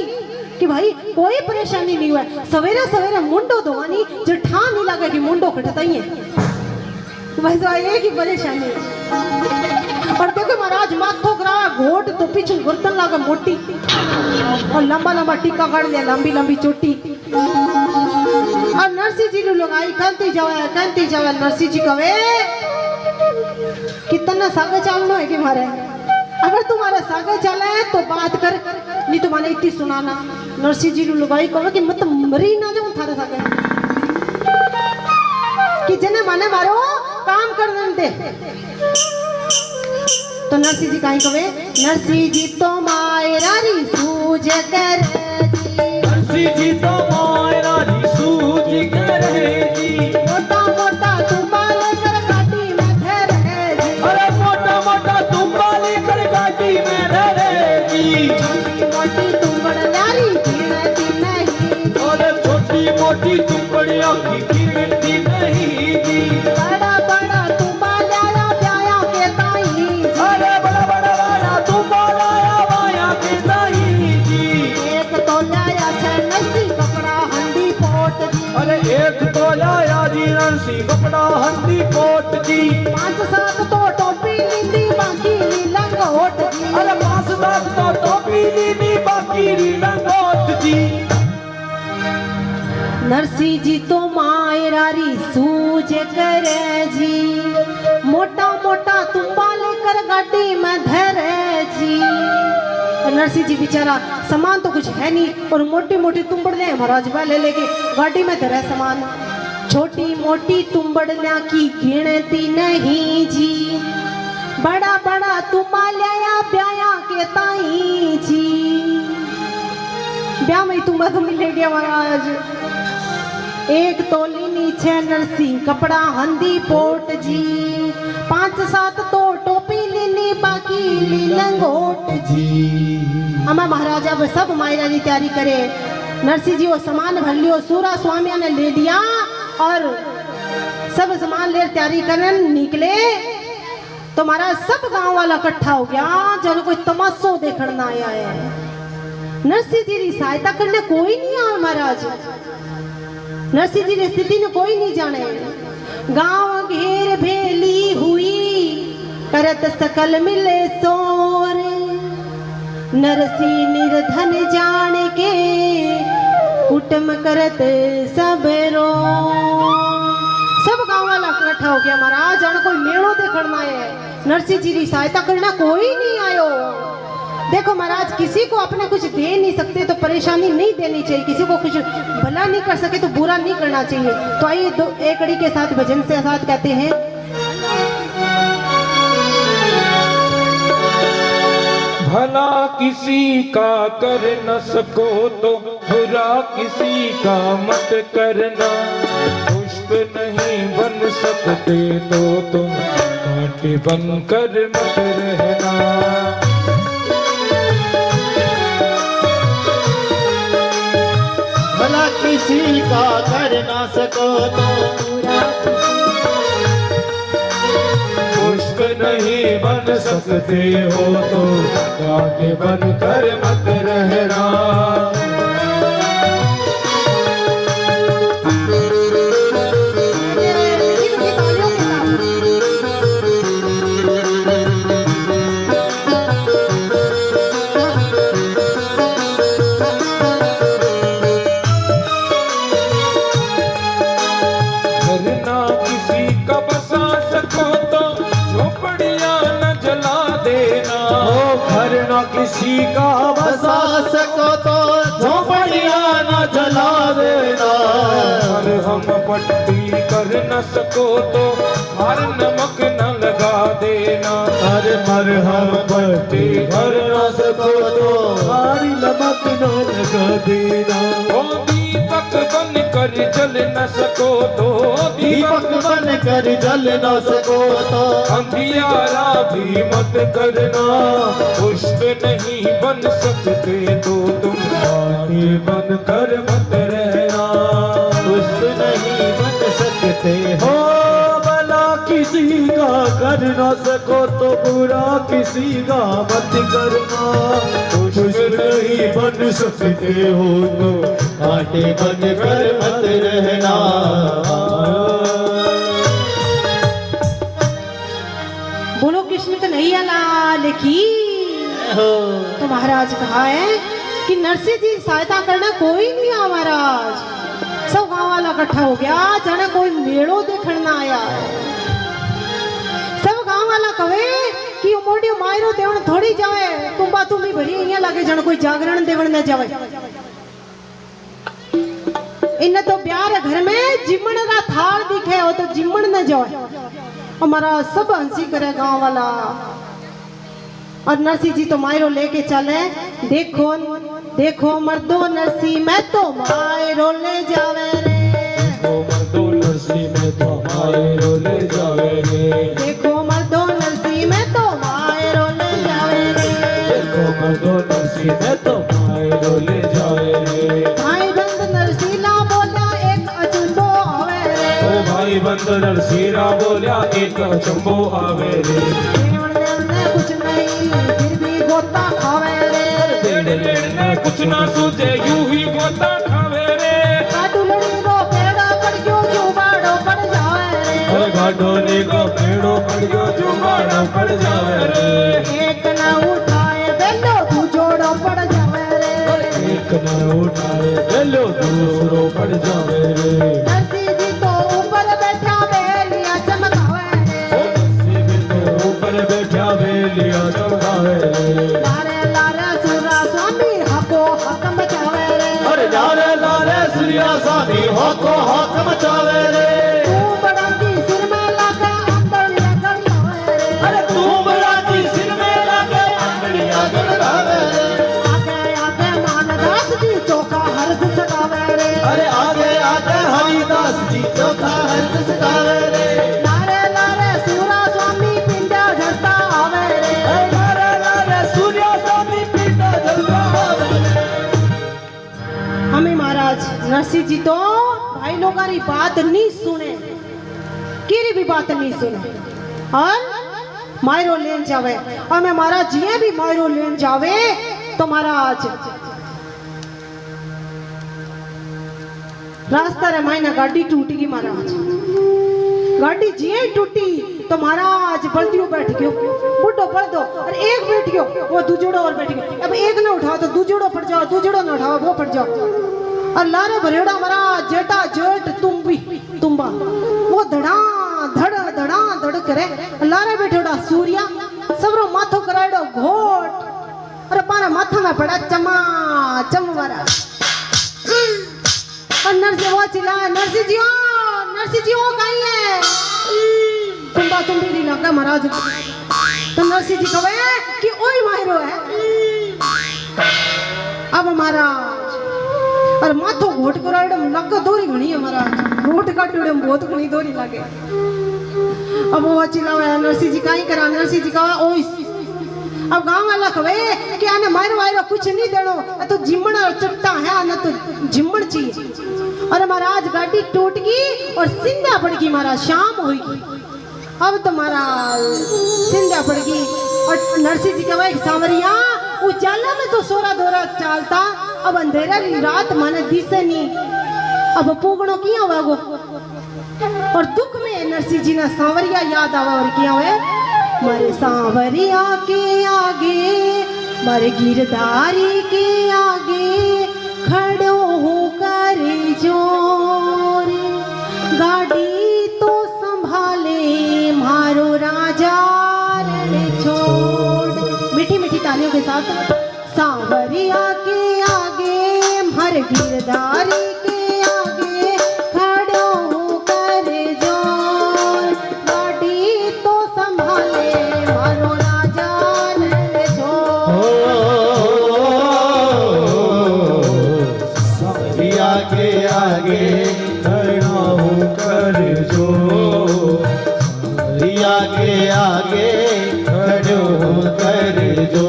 कि भाई कोई परेशानी नहीं हुआ। सवेरे सवेरे मुंडो धोवानी जो ठान नहीं लगा कि मुंडो कटता ही है, बस एक ही परेशानी। और देखो महाराज माथो करा घोट तो पीछे गुर्दन लगा मोटी, और लंबा लंबा टीका काट लिया, लंबी लंबी चोटी। और नरसिंह जी लोग आई कहते जावे। नरसिंह जी कहे कितना सागे चालनो है कि मारे, अगर तुम्हारा सागे चले तो बात कर, नहीं तो माने इतनी सुनाना। नरसिंह जी लुगाई कहो कि मत मरी ना जाऊं थारे सागे, कि जने माने मारो काम कर दे। तो नरसिंह जी कहीं कहे, नरसिंह जी तो मायरा री सूझ कर,
नरसिंह जी तो मायरा री सूझ कर जी,
मोटा मोटा तुम्बा लेकर गाड़ी में धरे जी,
अरे मोटा मोटा तुम्बा लेकर गाड़ी में धरे जी,
छोटी मोटी तुम्बड़ न्यारी गिरती नहीं,
अरे छोटी मोटी तुम्बड़िया की गिरती नहीं जी,
बड़ा बड़ा तुम्बा लाया ब्याया के ताई,
अरे बड़ा बड़ा वाला तुम्बा लाया वाया के ताई जी,
एक तो लाया छे नरसी कपड़ा हंडी पोट जी,
अरे एक तो लाया जी नरसी कपड़ा हंडी पोट जी,
5-7 तो टोपी लींदी बाकी लंगोट जी,
अरे 5-7 तो टोपी लीनी बाकी लंगोट जी।
नरसिंह जी तो मायरा री सूझ कर जी, मोटा मोटा तुम्बा लेकर गाड़ी में धरे जी। और नरसिंह जी बेचारा सामान तो कुछ है नहीं, और मोटी मोटी तुम्बड़ ले महाराज ले लेके गाड़ी में धरे सामान। छोटी मोटी तुम्बड़िया की गिनती नहीं जी, बड़ा बड़ा तुम्बा लिया ब्याया के ताई जी, ब्याह में तुम्बा तो मिले गया महाराज। एक तोली नीचे नरसिंह कपड़ा हंदी पोट जी, 5-7 तो टोपी लीनी बाकी लंगोट जी। हमें महाराजा अब सब मायरा की तैयारी करे। नरसिंह जी वो सामान भर लियो, सूरा स्वामिया ने ले लिया और सब सामान ले तैयारी करने निकले। तो महाराज सब गांव वाला इकट्ठा हो गया, जब कोई तमाशो देखना आया है। नरसिंह जी की सहायता करने कोई नहीं आया महाराज, नरसिंह जी की स्थिति ने कोई नहीं जाने। गांव घेर भेली हुई करत सकल मिले सोर, नरसिंह निर्धन जान के कुटुम करत सब रो। सब गांव वाला इकट्ठा हो गया महाराज, जान कोई मेड़ो देखना है, नरसिंह जी की सहायता करना कोई नहीं आयो। देखो महाराज, किसी को अपने कुछ दे नहीं सकते तो परेशानी नहीं देनी चाहिए, किसी को कुछ भला नहीं कर सके तो बुरा नहीं करना चाहिए। तो आइए एक कड़ी के साथ भजन से साथ कहते हैं,
भला किसी का कर न सको तो बुरा किसी का मत करना, पुष्प नहीं बन सकते तो तुम कांटे बनकर मत रहना।
भला किसी का कर ना सको तो
पुष्प नहीं बन सकते हो तो कांटे बनकर मत रहना।
किसी का बसा सको तो झोपड़ियां न जला देना।
अगर हम पट्टी कर न सको तो हर नमक न लगा देना।
अरे मर हम पट्टी कर न सको तो हरी नमक न लगा देना।
ओ दीपक बन कर जल न सको तो
दीपक बन कर जल न सको तो
अंधियारा भी मत करना। पुष्प नहीं बन सकते तो तुम कांटे बन कर मत रहना।
पुष्प नहीं बन सकते हो। भला किसी का कर न सको तो बुरा किसी का मत करना। पुष्प नहीं बन सकते हो तो कांटे बन कर मत रहना।
बोलो कृष्ण कन्हैया लाल की। तो महाराज कहा है कि नरसिंह जी सहायता करना कोई नहीं आ महाराज। सब गांव वाला इकट्ठा हो गया, जाने कोई मेड़ो देखना आया है। सब गांव वाला कहे कि मोडियो मायरो देवण थोड़ी जावे, तुम्बा तुम्ही भरी यहाँ लगे जन कोई जागरण देवण न जावे। इन तो प्यार घर में जिमण का थाल दिखे हो तो जिमण न जावे। हमारा सब हंसी करे गांव वाला। और नरसिंह जी तो मायरो लेके चले। देखो देखो मर्दो नरसिंह मैं तो मायरो ले जावे रे।
देखो मर्दो नरसिंह में तो मायरो ले जावे रे।
देखो मर्दो नरसिंह मैं तो मायरो ले जावे रे।
देखो मर्दो नरसिंह में तो मायरो ले जावे रे।
भाई बंद नरसिंह बोला एक अचंबो आवे रे।
ओ भाई बंद नरसिंह बोला एक अचंबो आवे रे।
कुछ नहीं फिर भी गोता खावे रे।
ने कुछ ना सूझे यूं ही गोता खावे रे।
काटुलड़ी को पेड़ा पड़ गयो जुबाड़ो पड़ जावे रे।
अरे गाडोली को पेड़ो पड़ गयो जुबाड़ो पड़ जावे रे।
एक न उठाए बेलो दूजोड़ो पड़ जावे रे।
एक न उठाए बेलो दूसरो पड़ जावे रे।
नरसिंह जी तो ऊपर बैठा बेलिया चमकावे रे।
नरसिंह जी तो ऊपर बैठा बेलिया चमकावे रे।
लारे लारे सूरा स्वामी हको हक मचावे रे।
अरे लारे लारे सूर्या स्वामी हको हक मचावे रे।
तू बड़ा की सिर में लगा अंदर लगन लावे रे।
अरे तू बड़ा की सिर में लगे अंगड़ियां गड़ावे रे।
आगे आगे मानदास जी चौका हर्ष सगावे रे।
अरे आगे आगे हरिदास जी चौथा हर्ष सगावे रे।
लारे लारे सूरा स्वामी पिंडा झड़ता आवे रे।
लारे लारे सूर्या स्वामी पिंडा जलता आवे रे।
हमें महाराज नरसिंह जी तो भाई लोगों की बात नहीं सुने, किरी भी बात नहीं सुने और मायरो लेन जावे। और मैं महाराज जी भी मायरो लेन जावे तो महाराज रास्ता रे मायना गाड़ी टूट गई। महाराज गाड़ी जी टूटी तो महाराज बल्दियों बैठ गयो, बुढ़ो पड़ दो और एक बैठ गयो, वो दूजोड़ो और बैठ गयो। अब एक ना उठाओ तो दूजोड़ो पड़ जाओ, दूजोड़ो ना उठाओ वो पड़ जाओ। और लारे भरेड़ा महाराज जेठा जेठ तुम भी तुम्बा वो धड़ा धड़ करे। लारे बैठोड़ा सूर्या सबरो माथो कराड़ो घोट और पारा माथा में पड़ा चमा चम मारा। और नरसी वो चिल्लाया, नरसी जी ओ कहीं है? तुम्बा तुम्बी नहीं लगा महाराज। तो नरसी जी कहे कि ओई माहिरो है। अब महाराज और माथो घोट को राइडम लग दोरी घणी है महाराज। घोट काटूड़े बहुत घणी दोरी लागे। अब वो चिल्लाया, नरसी जी काई करा? नरसी जी कहा ओई। अब गांव वाला कहे कि आने मारो वायरो कुछ नहीं देनो, तो जिम्मण और चट्टा है ना, तो जिम्मण चाहिए। और महाराज गाड़ी टूट गई और सिंधा पड़ गई महाराज। शाम होगी अब तो महाराज सिंधा पड़ गई। और नरसी जी कहे सांवरिया उजाला में तो सोरा दोरा चालता, अब अंधेरा रात माने दिसे नहीं, अब पूगणो किया वागो। और दुख में नरसी जी ने सांवरिया याद आवा और किया हुए, मारे सांवरिया के आगे, मारे गिरधारी के आगे खड़ो होकर जोर, गाड़ी तो संभाले मारो राजा रण छोड़। मीठी मीठी तालियों के साथ सांवरिया के आगे, मारे गिरधारी के आगे खड़ो होकर जोर, गाड़ी तो संभाले मारो राजा रण छोड़।
सांवरिया के आगे खड़ा होकर जो, सांवरिया के आगे खड़ो होकर जो,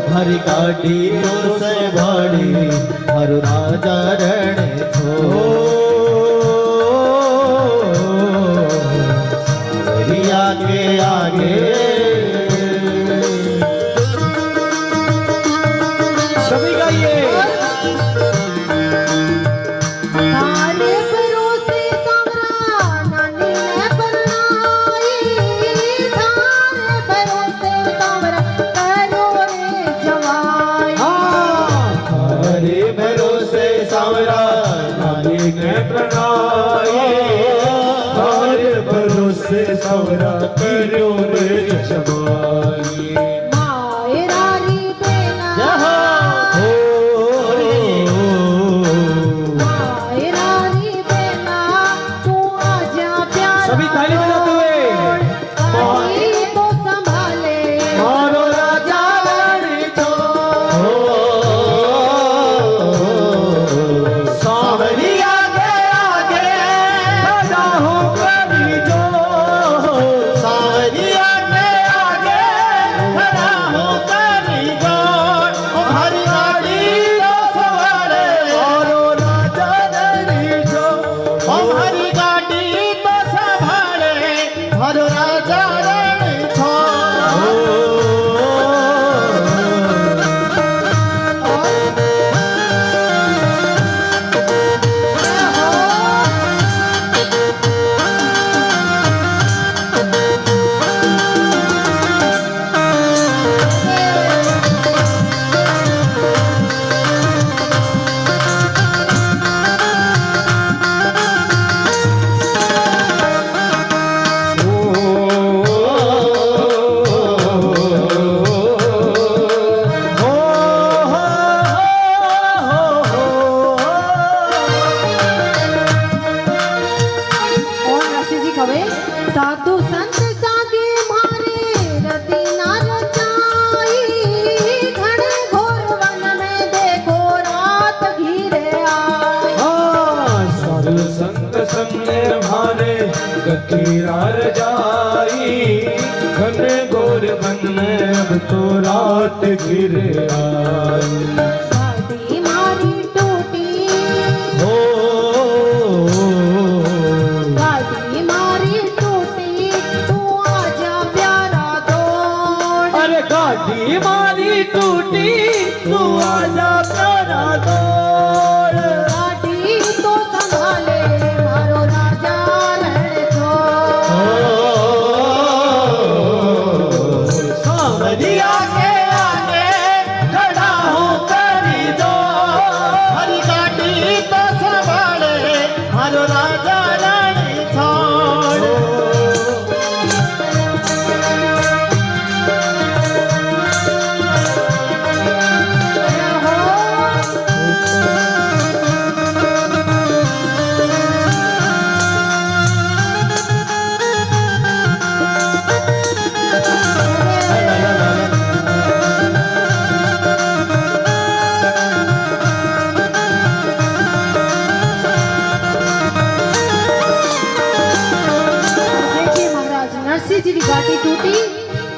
हर गाड़ी तो से भाड़ी हर राजा रण छोड़। सांवरिया के आगे
सभी गाइए।
तारे भरोसे सांवरा नानी ने परनाई, तारे भरोसे सांवरा करो रे जवाई।
हरे भरोसे सांवरा नानी ने प्रणाई, हरे भरोसे सांवरा करो रे जवाई।
माए रानी बेना, माए रानी बेना तू आजा प्यारा।
सभी ताली बजाते हुए।
गाड़ी तो संभाले
मारो राजा रण छोड़। सांवरिया के आगे खड़ा होकर जो, सांवरिया के आगे खड़ा होकर जो, हर गाड़ी तो सवारे मारो राजा रण छोड़। हर गाड़ी तो संभाले हर राजा रण छोड़।
और नरसी जी कहे साधु संत सागे मारे रति ना रचाई, घने घोर वन में देखो रात घिरे आई।
साधु संत संग भारे गतीरा रजाई, घने घोर वन में अब तो रात घिर आई।
गाड़ी मारी टूटी,
हो
गाड़ी मारी टूटी तू आजा प्यारा दौड़।
अरे गाड़ी मारी टूटी तू आजा प्यारा दौड़।
गाड़ी तो संभाले मारो राजा रण छोड़।
सांवरिया के आगे खड़ा होकर
जी की गाड़ी टूटी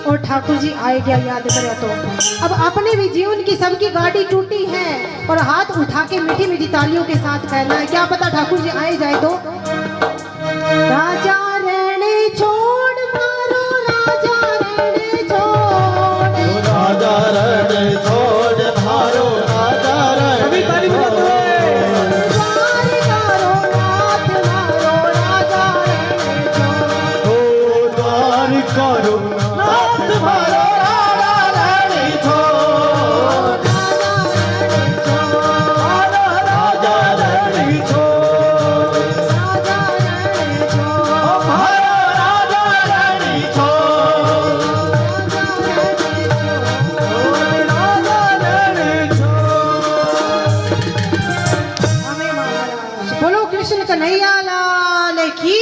और ठाकुर जी आए गया याद करे तो। अब अपने भी जीवन की सबकी गाड़ी टूटी है और हाथ उठा के मीठी मीठी तालियों के साथ कहना है, क्या पता ठाकुर जी आए जाए तो। राजा रहने छोड़ मारो, राजा रहने छोड़,
राजा रण छोड़ मारो, राजा रण
सभी ताली बजाते हैं।
द्वार करो नाथ मारो, राजा रहने छोड़।
ओ द्वार करो नाथ मारो, राजा रण छोड़, राजा रण छोड़, राजा रण छोड़, राजा रण छोड़।
बोलो कृष्ण कन्हैया लाल की।